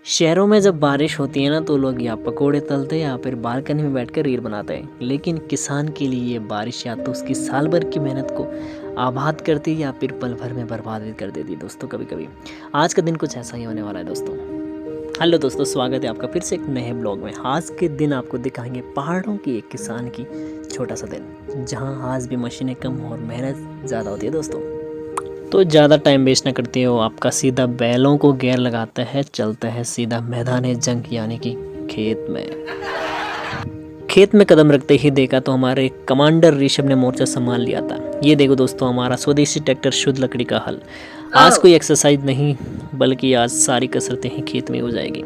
शहरों में जब बारिश होती है ना तो लोग या पकोड़े तलते हैं या फिर बालकनी में बैठकर रील बनाते हैं। लेकिन किसान के लिए ये बारिश या तो उसकी साल भर की मेहनत को आबाद करती है या फिर पल भर में बर्बाद भी कर देती है। दोस्तों कभी कभी आज का दिन कुछ ऐसा ही होने वाला है। दोस्तों हेलो दोस्तों, स्वागत है आपका फिर से एक नए ब्लॉग में। आज के दिन आपको दिखाएंगे पहाड़ों की एक किसान की छोटा सा दिन, जहाँ आज भी मशीनें कम और मेहनत ज़्यादा होती है। दोस्तों तो ज़्यादा टाइम वेस्ट न करते हो, आपका सीधा बैलों को गेयर लगाता है, चलता है सीधा मैदान जंग यानी कि खेत में कदम रखते ही देखा तो हमारे कमांडर ऋषभ ने मोर्चा संभाल लिया था। ये देखो दोस्तों, हमारा स्वदेशी ट्रैक्टर शुद्ध लकड़ी का हल। आज कोई एक्सरसाइज नहीं बल्कि आज सारी कसरतें ही खेत में हो जाएगी।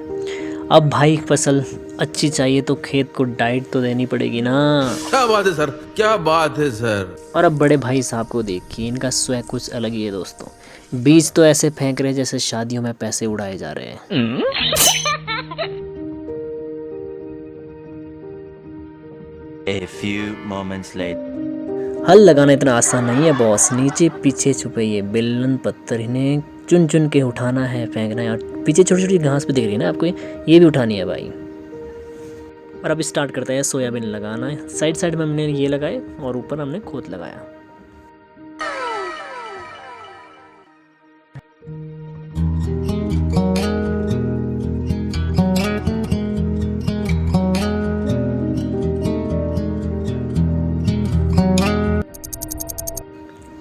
अब भाई फसल अच्छी चाहिए तो खेत को डाइट तो देनी पड़ेगी ना। क्या बात है सर, क्या बात है सर। और अब बड़े भाई साहब को देखिए, इनका स्वयं कुछ अलग ही है दोस्तों। बीज तो ऐसे फेंक रहे जैसे शादियों में पैसे उड़ाए जा रहे हैं। A few moments later. हल लगाना इतना आसान नहीं है बॉस। नीचे पीछे छुपे ये बेलन पत्थर, इन्हें चुन चुन के उठाना है, फेंकना है। और पीछे छोटी छोटी घास भी दिख रही है ना आपको, ये भी उठानी है भाई। और अब स्टार्ट करते हैं सोयाबीन लगाना है। साइड साइड में हमने ये लगाए और ऊपर हमने खोद लगाया।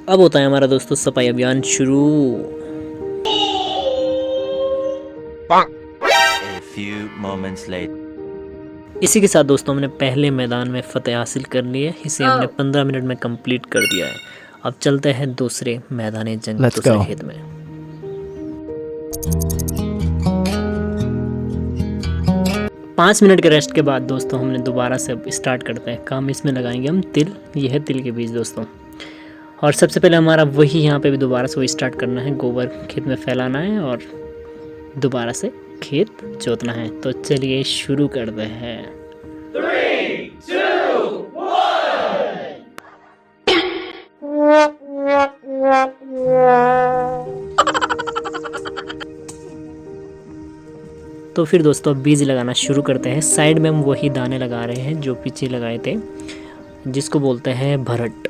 अब होता है हमारा दोस्तों सफाई अभियान शुरू। A few moments later. इसी के साथ दोस्तों हमने पहले मैदान में फतेह हासिल कर ली है। इसे हमने 15 मिनट में कंप्लीट कर दिया है। अब चलते हैं दूसरे मैदान जंग, दूसरे खेत में। पाँच मिनट के रेस्ट के बाद दोस्तों हमने दोबारा से अब स्टार्ट करते हैं काम। इसमें लगाएंगे हम तिल। यह है तिल के बीज दोस्तों। और सबसे पहले हमारा वही यहाँ पे भी दोबारा से वही स्टार्ट करना है। गोबर खेत में फैलाना है और दोबारा से खेत जोतना है। तो चलिए शुरू करते हैं। 3, 2, 1। तो फिर दोस्तों बीज लगाना शुरू करते हैं। साइड में हम वही दाने लगा रहे हैं जो पीछे लगाए थे, जिसको बोलते हैं भरट।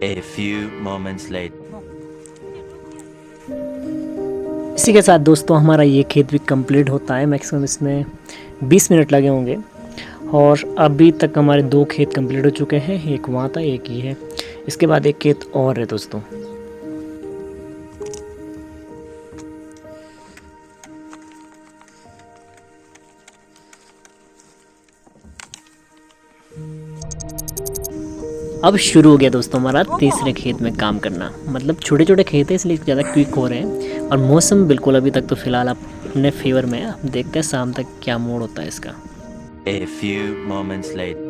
A few moments later. इसी के साथ दोस्तों हमारा ये खेत भी कंप्लीट होता है। मैक्सिमम इसमें 20 मिनट लगे होंगे। और अभी तक हमारे 2 खेत कंप्लीट हो चुके हैं। एक वहाँ था, एक ये है। इसके बाद एक खेत और है दोस्तों। अब शुरू हो गया दोस्तों हमारा तीसरे खेत में काम करना। मतलब छोटे छोटे खेत हैं इसलिए ज़्यादा क्विक हो रहे हैं। और मौसम बिल्कुल अभी तक तो फिलहाल अपने फेवर में है। देखते हैं शाम तक क्या मोड होता है इसका। A few moments later.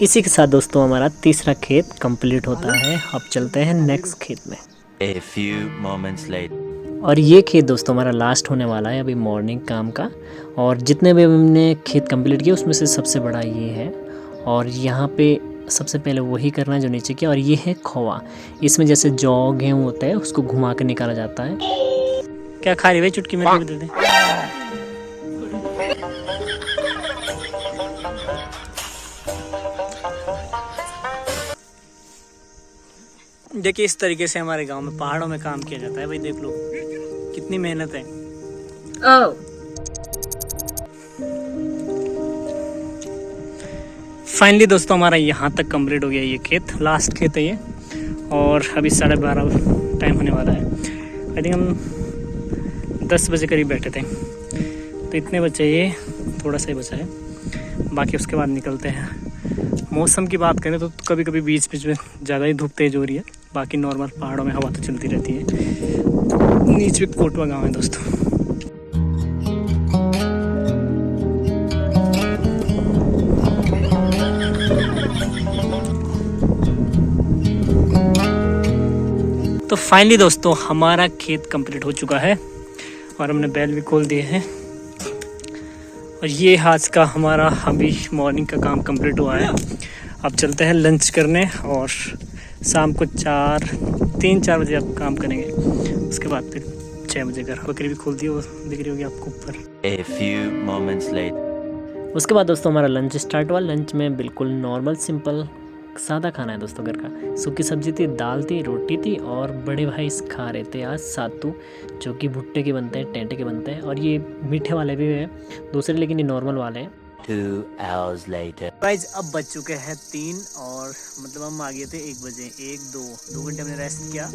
इसी के साथ दोस्तों हमारा तीसरा खेत कंप्लीट होता है। अब चलते हैं नेक्स्ट खेत में। A few moments later. और ये खेत दोस्तों हमारा लास्ट होने वाला है अभी मॉर्निंग काम का। और जितने भी हमने खेत कंप्लीट किए उसमें से सबसे बड़ा ये है। और यहाँ पे सबसे पहले वही करना है जो नीचे किया। और ये है खोवा। इसमें जैसे जौ गेहूँ होता है उसको घुमा कर निकाला जाता है। क्या खा रही भाई, चुटकी में भी दे दे। देखिए इस तरीके से हमारे गांव में पहाड़ों में काम किया जाता है। भाई देख लो कितनी मेहनत है। फाइनली दोस्तों हमारा यहाँ तक कंप्लीट हो गया ये खेत। लास्ट खेत है ये। और अभी 12:30 टाइम होने वाला है। आई थिंक हम 10 बजे करीब बैठे थे, तो इतने बचे, ये थोड़ा सा ही बचा है, बाकी उसके बाद निकलते हैं। मौसम की बात करें तो कभी कभी बीच बीच में ज़्यादा ही धूप तेज हो रही है। बाकी नॉर्मल पहाड़ों में हवा तो चलती रहती है। नीचे कोटवा गाँव है दोस्तों। तो फाइनली दोस्तों हमारा खेत कंप्लीट हो चुका है और हमने बैल भी खोल दिए हैं। और ये आज का हमारा अभी मॉर्निंग का काम कंप्लीट हुआ है। अब चलते हैं लंच करने और शाम को 3-4 बजे अब काम करेंगे। उसके बाद फिर 6 बजे घर। बकरी भी खोल दी, वो दिख रही होगी आपको ऊपर। A few moments later. उसके बाद दोस्तों हमारा लंच स्टार्ट हुआ। लंच में बिल्कुल नॉर्मल सिंपल सादा खाना है दोस्तों घर का। सूखी सब्जी थी, दाल थी, रोटी थी और बड़े भाई खा रहे थे आज सातू, जो कि भुट्टे के बनते हैं, टेंटे के बनते हैं। और ये मीठे वाले भी हैं दूसरे, लेकिन ये नॉर्मल वाले हैं। 2 hours later. गाइस अब बज चुके हैं 3 और मतलब हम आ गए थे 1 बजे। 2 घंटे हमने रेस्ट किया,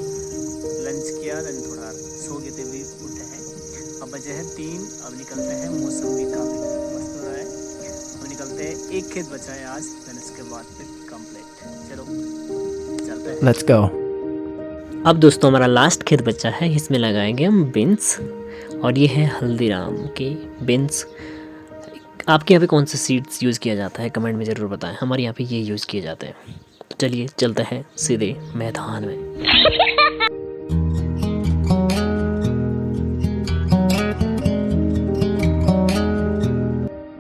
लंच किया, देन थोड़ा सो गए थे, भी उठे हैं। अब बजे हैं 3। अब निकलते हैं। मौसम भी काफ़ी मस्त हो रहा है। अब निकलते हैं। एक खेत बचा है आज, देन उसके बाद फिर कंप्लीट। चलो चलते हैं। Let's go. अब दोस्तों हमारा लास्ट खेत बचा है, इसमें लगाएंगे हम बीन्स। और ये है हल्दीराम के बीन्स। आपके यहाँ पे कौन से सीड्स यूज़ किया जाता है कमेंट में ज़रूर बताएं। हमारे यहाँ पे ये यूज़ किए जाते हैं। तो चलिए चलते हैं सीधे मैदान में।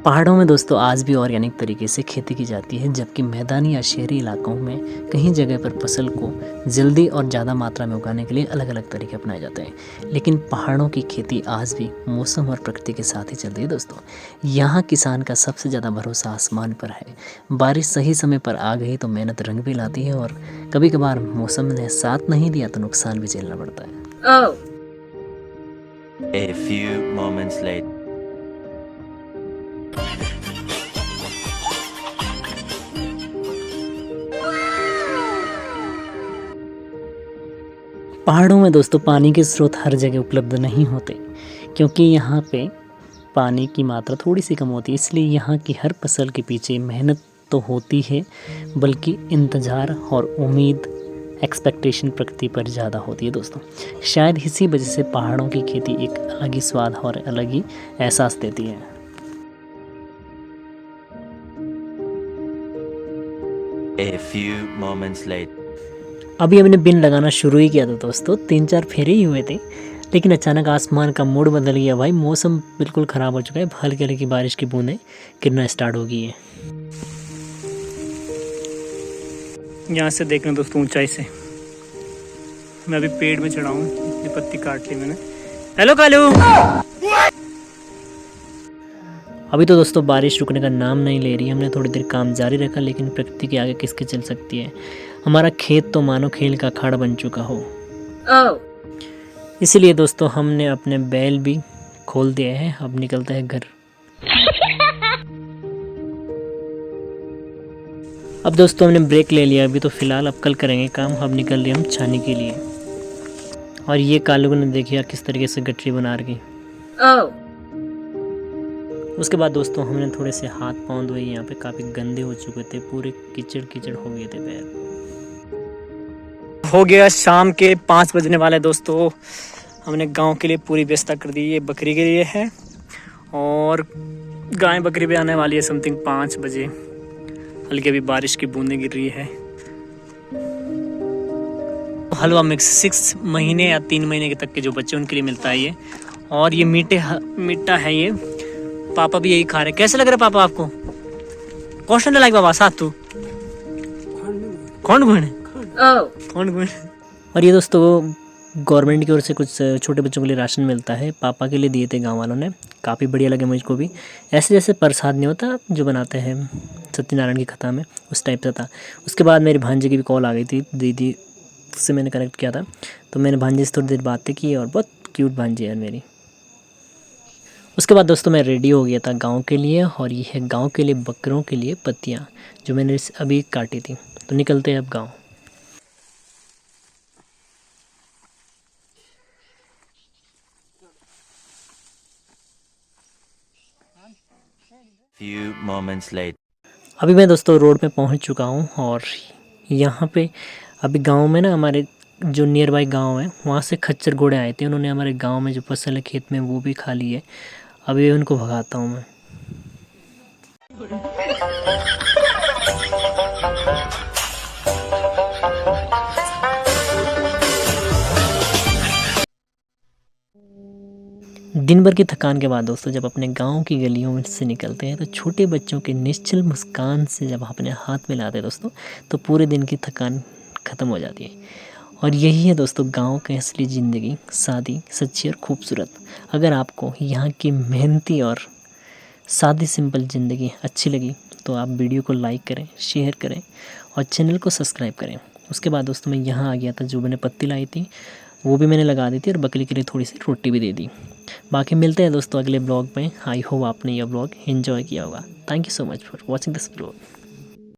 पहाड़ों में दोस्तों आज भी ऑर्गेनिक तरीके से खेती की जाती है, जबकि मैदानी या शहरी इलाकों में कहीं जगह पर फसल को जल्दी और ज़्यादा मात्रा में उगाने के लिए अलग अलग तरीके अपनाए जाते हैं। लेकिन पहाड़ों की खेती आज भी मौसम और प्रकृति के साथ ही चलती है दोस्तों। यहाँ किसान का सबसे ज़्यादा भरोसा आसमान पर है। बारिश सही समय पर आ गई तो मेहनत रंग भी लाती है, और कभी कभार मौसम ने साथ नहीं दिया तो नुकसान भी झेलना पड़ता है। A few moments later. पहाड़ों में दोस्तों पानी के स्रोत हर जगह उपलब्ध नहीं होते, क्योंकि यहाँ पे पानी की मात्रा थोड़ी सी कम होती है। इसलिए यहाँ की हर फसल के पीछे मेहनत तो होती है, बल्कि इंतज़ार और उम्मीद, एक्सपेक्टेशन प्रकृति पर ज़्यादा होती है दोस्तों। शायद इसी वजह से पहाड़ों की खेती एक अलग ही स्वाद और अलग ही एहसास देती है। A few moments later. अभी हमने बिन लगाना शुरू ही किया था दोस्तों, 3-4 फेरे ही हुए थे, लेकिन अचानक आसमान का मूड बदल गया भाई। मौसम बिल्कुल ख़राब हो चुका है। हल्की हल्की बारिश की बूंदें गिरना स्टार्ट हो गई है। यहाँ से देखना दोस्तों ऊंचाई से। मैं अभी पेड़ में चढ़ा हूँ, ये पत्ती काट ली मैंने। हेलो कालू। अभी तो दोस्तों बारिश रुकने का नाम नहीं ले रही। हमने थोड़ी देर काम जारी रखा, लेकिन प्रकृति के आगे किसके चल सकती है। हमारा खेत तो मानो खेल का अखाड़ा बन चुका हो। इसीलिए दोस्तों हमने अपने बैल भी खोल दिए हैं। अब निकलते हैं घर। अब दोस्तों हमने ब्रेक ले लिया अभी तो फ़िलहाल, अब कल करेंगे काम। अब निकल रहे हम छानी के लिए। और ये कालू ने देखिए किस तरीके से गठरी बना रही। उसके बाद दोस्तों हमने थोड़े से हाथ पाँव धोए। यहाँ पे काफ़ी गंदे हो चुके थे, पूरे कीचड़ कीचड़ हो गए थे पैर। हो गया शाम के 5 बजने वाले दोस्तों। हमने गांव के लिए पूरी व्यवस्था कर दी। ये बकरी के लिए है और गाय बकरी भी आने वाली है समथिंग 5 बजे। हल्की अभी बारिश की बूंदें गिर रही है। हलवा मिक्स 6 महीने या 3 महीने के तक के जो बच्चे उनके लिए मिलता है ये। और ये मीठा है ये। पापा भी यही खा रहे। कैसे लग रहा है पापा आपको? क्वेश्चन लाइक बाबा साथ तू कौन गुण। और ये दोस्तों गवर्नमेंट की ओर से कुछ छोटे बच्चों के लिए राशन मिलता है। पापा के लिए दिए थे गांव वालों ने, काफ़ी बढ़िया लगे मुझको भी। ऐसे जैसे प्रसाद नहीं होता जो बनाते हैं सत्यनारायण की कथा में, उस टाइप का था। उसके बाद मेरी भांजी की भी कॉल आ गई थी, दीदी से मैंने कनेक्ट किया था, तो मैंने भांजी से थोड़ी देर बातें की और बहुत क्यूट भांजी है मेरी। उसके बाद दोस्तों मैं रेडी हो गया था गांव के लिए, और ये है गांव के लिए बकरों के लिए पत्तियाँ जो मैंने अभी काटी थी। तो निकलते हैं अब गाँव। Few moments later. अभी मैं दोस्तों रोड पे पहुंच चुका हूं, और यहाँ पे अभी गांव में ना हमारे जो नियर बाई गाँव है वहाँ से खच्चर घोड़े आए थे। उन्होंने हमारे गांव में जो फसल है खेत में वो भी खा ली है। अभी उनको भगाता हूँ मैं। दिन भर की थकान के बाद दोस्तों जब अपने गांव की गलियों में से निकलते हैं तो छोटे बच्चों के निश्चल मुस्कान से जब अपने हाथ मिलाते हैं दोस्तों तो पूरे दिन की थकान ख़त्म हो जाती है। और यही है दोस्तों गांव की असली ज़िंदगी, सादी, सच्ची और खूबसूरत। अगर आपको यहाँ की मेहनती और सादी सिंपल ज़िंदगी अच्छी लगी तो आप वीडियो को लाइक करें, शेयर करें और चैनल को सब्सक्राइब करें। उसके बाद दोस्तों मैं यहाँ आ गया था, जो मैंने पत्ती लाई थी वो भी मैंने लगा दी थी और बकरी के लिए थोड़ी सी रोटी भी दे दी। बाकी मिलते हैं दोस्तों अगले ब्लॉग में। आई होप आपने यह ब्लॉग एंजॉय किया होगा। Thank you so much for watching this blog.